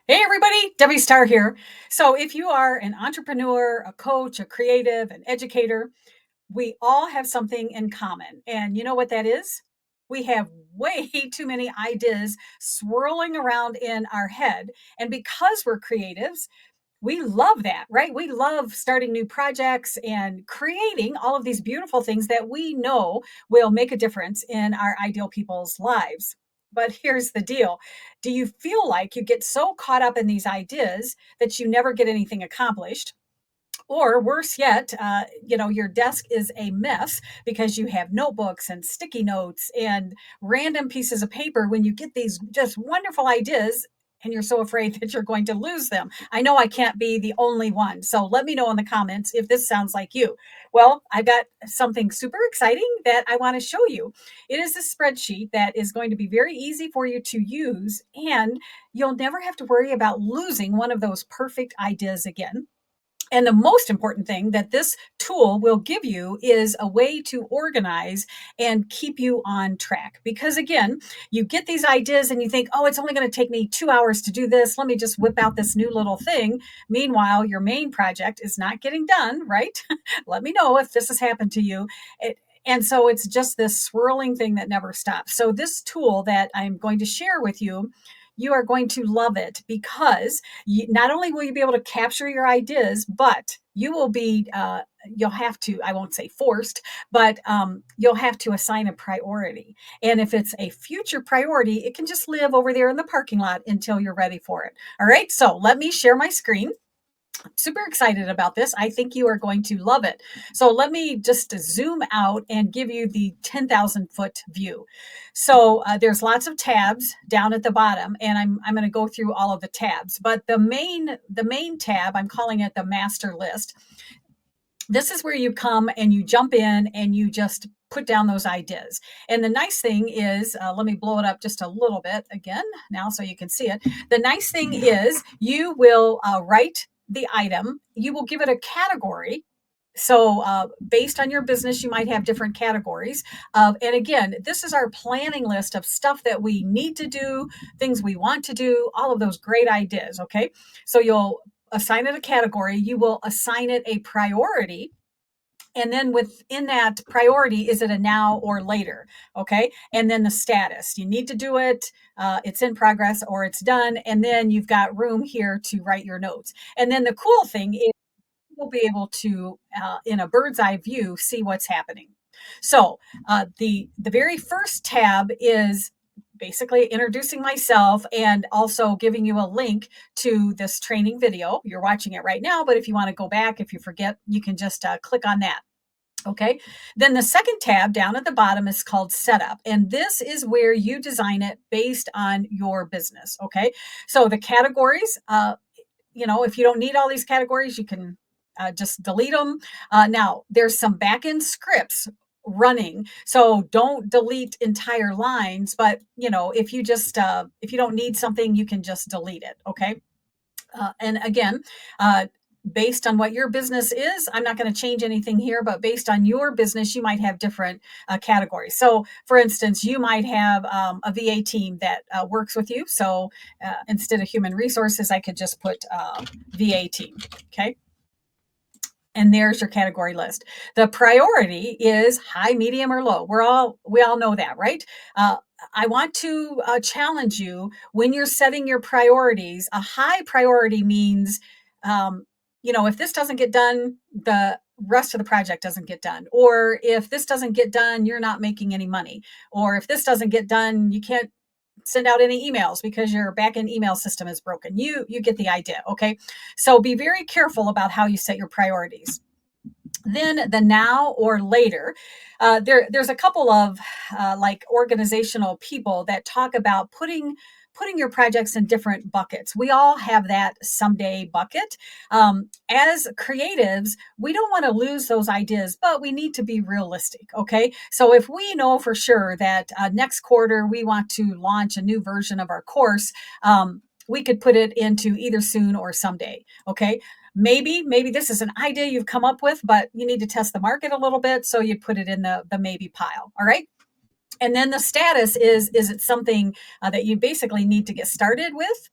Hey everybody, Debbie Starr here. So, if you are an entrepreneur, a coach, a creative, an educator, we all have something in common. And you know what that is? We have way too many ideas swirling around in our head. And because we're creatives, we love that, right? We love starting new projects and creating all of these beautiful things that we know will make a difference in our ideal people's lives. But here's the deal. Do you feel like you get so caught up in these ideas that you never get anything accomplished? Or worse yet, your desk is a mess because you have notebooks and sticky notes and random pieces of paper when you get these just wonderful ideas and you're so afraid that you're going to lose them. I know I can't be the only one. So let me know in the comments if this sounds like you. Well, I've got something super exciting that I want to show you. It is a spreadsheet that is going to be very easy for you to use, and you'll never have to worry about losing one of those perfect ideas again. And the most important thing that this tool will give you is a way to organize and keep you on track. Because again, you get these ideas and you think, oh, it's only going to take me 2 hours to do this. Let me just whip out this new little thing. Meanwhile, your main project is not getting done, right? Let me know if this has happened to you. And so it's just this swirling thing that never stops. So, this tool that I'm going to share with you, you are going to love it because not only will you be able to capture your ideas, but you will be, you'll have to, I won't say forced, but you'll have to assign a priority. And if it's a future priority, it can just live over there in the parking lot until you're ready for it. All right. So let me share my screen. Super excited about this. I think you are going to love it. So let me just zoom out and give you the 10,000-foot view. So there's lots of tabs down at the bottom, and I'm going to go through all of the tabs. But the main tab, I'm calling it the master list. This is where you come and you jump in and you just put down those ideas. And the nice thing is, let me blow it up just a little bit again now so you can see it. The nice thing is you will write the item, you will give it a category. So, based on your business, you might have different categories. And again, this is our planning list of stuff that we need to do, things we want to do, all of those great ideas. Okay. So, you'll assign it a category, you will assign it a priority. And then within that priority, is it a now or later? Okay. And then the status, you need to do it, it's in progress or it's done. And then you've got room here to write your notes. And then the cool thing is, will be able to, in a bird's eye view, see what's happening. So the very first tab is basically introducing myself and also giving you a link to this training video. You're watching it right now, but if you want to go back, if you forget, you can just click on that. Okay. Then the second tab down at the bottom is called setup. And this is where you design it based on your business. Okay. So the categories, if you don't need all these categories, you can just delete them. Now, there's some backend scripts running, so don't delete entire lines. But if you don't need something, you can just delete it. Okay. And again, based on what your business is, I'm not going to change anything here, but based on your business, you might have different categories. So, for instance, you might have a VA team that works with you. So, instead of human resources, I could just put VA team. Okay. And there's your category list. The priority is high, medium, or low. We all know that, right? I want to challenge you when you're setting your priorities. A high priority means, if this doesn't get done, the rest of the project doesn't get done. Or if this doesn't get done, you're not making any money. Or if this doesn't get done, you can't send out any emails because your backend email system is broken. You get the idea. Okay. So be very careful about how you set your priorities. Then the now or later, there's a couple of like organizational people that talk about putting your projects in different buckets. We all have that someday bucket. As creatives, we don't want to lose those ideas, but we need to be realistic. Okay. So if we know for sure that next quarter we want to launch a new version of our course, we could put it into either soon or someday. Okay. Maybe this is an idea you've come up with, but you need to test the market a little bit. So you put it in the maybe pile. All right. And then the status is it something that you basically need to get started with?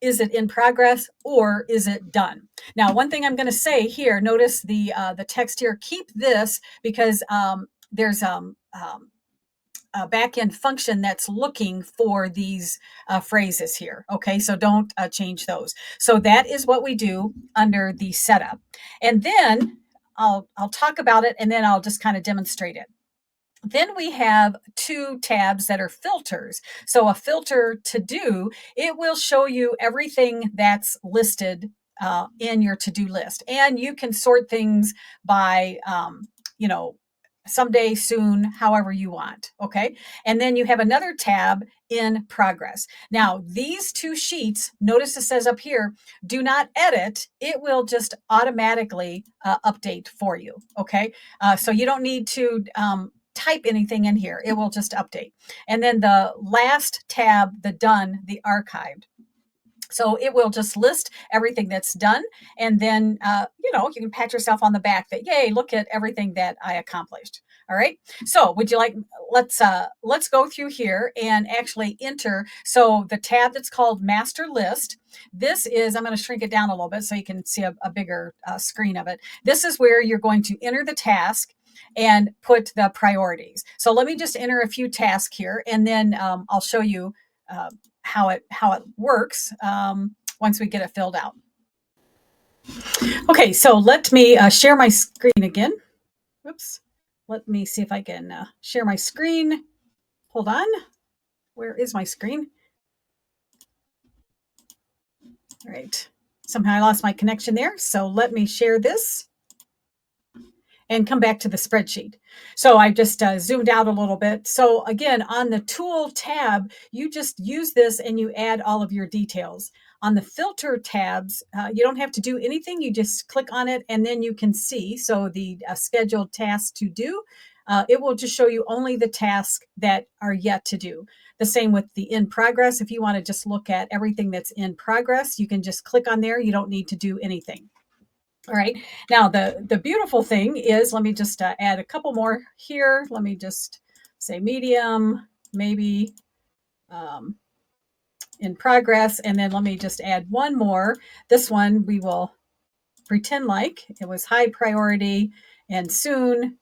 is it in progress or is it done? Now, one thing I'm going to say here, notice the text here, keep this because there's a back end function that's looking for these phrases here. Okay, so don't change those. So that is what we do under the setup. And then I'll talk about it and then I'll just kind of demonstrate it. Then we have two tabs that are filters. So a filter to do, it will show you everything that's listed in your to-do list. And you can sort things by, you know, someday, soon, however you want. Okay. And then you have another tab in progress. Now, these two sheets, notice it says up here, do not edit. It will just automatically update for you. Okay. So you don't need to type anything in here. It will just update. And then the last tab, the done, the archived. So it will just list everything that's done. And then, you can pat yourself on the back that, yay, look at everything that I accomplished. All right. So would you like, let's go through here and actually enter. So the tab that's called master list, this is, I'm going to shrink it down a little bit so you can see a bigger screen of it. This is where you're going to enter the task and put the priorities. So let me just enter a few tasks here, and then I'll show you how it works once we get it filled out. Okay, so let me share my screen again. Whoops. Let me see if I can share my screen. Hold on. Where is my screen? All right. Somehow I lost my connection there. So let me share this and come back to the spreadsheet. So I just zoomed out a little bit. So again, on the tool tab, you just use this and you add all of your details. On the filter tabs, you don't have to do anything. You just click on it and then you can see. So the scheduled tasks to do, it will just show you only the tasks that are yet to do. The same with the in progress. If you want to just look at everything that's in progress, you can just click on there. You don't need to do anything. All right. Now, the beautiful thing is, let me just add a couple more here. Let me just say medium, maybe in progress. And then let me just add one more. This one we will pretend like it was high priority and soon.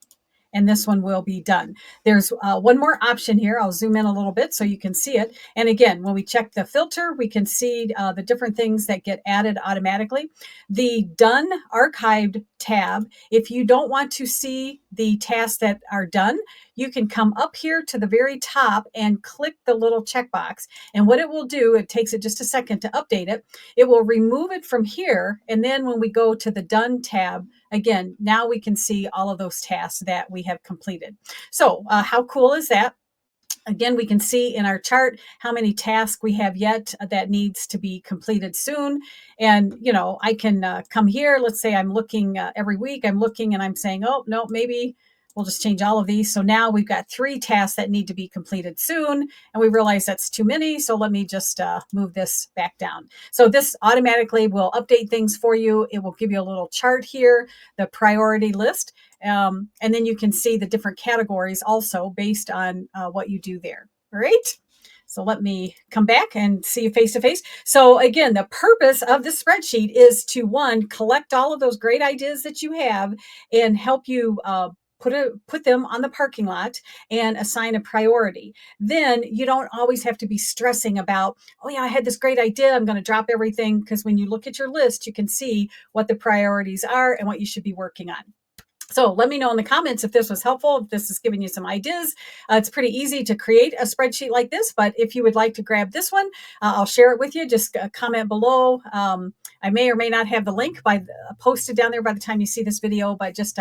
And this one will be done. There's one more option here. I'll zoom in a little bit so you can see it. And again, when we check the filter, we can see the different things that get added automatically. The Done Archived tab, if you don't want to see the tasks that are done, you can come up here to the very top and click the little checkbox. And what it will do, it takes it just a second to update it. It will remove it from here. And then when we go to the Done tab, again, now we can see all of those tasks that we have completed. So how cool is that? Again, we can see in our chart how many tasks we have yet that needs to be completed soon. And, I can come here. Let's say I'm looking every week. I'm looking and I'm saying, oh, no, maybe we'll just change all of these. So now we've got 3 tasks that need to be completed soon. And we realize that's too many. So let me just move this back down. So this automatically will update things for you. It will give you a little chart here, the priority list. And then you can see the different categories also based on what you do there. All right. So let me come back and see you face to face. So again, the purpose of the spreadsheet is to, one, collect all of those great ideas that you have and help you put them on the parking lot and assign a priority. Then you don't always have to be stressing about, oh yeah, I had this great idea, I'm going to drop everything. Because when you look at your list, you can see what the priorities are and what you should be working on. So let me know in the comments if this was helpful, if this is giving you some ideas. It's pretty easy to create a spreadsheet like this, but if you would like to grab this one, I'll share it with you. Just comment below. I may or may not have the link posted down there by the time you see this video, but just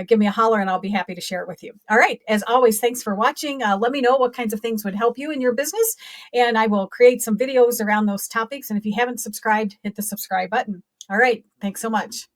give me a holler and I'll be happy to share it with you. All right. As always, thanks for watching. Let me know what kinds of things would help you in your business, and I will create some videos around those topics. And if you haven't subscribed, hit the subscribe button. All right. Thanks so much.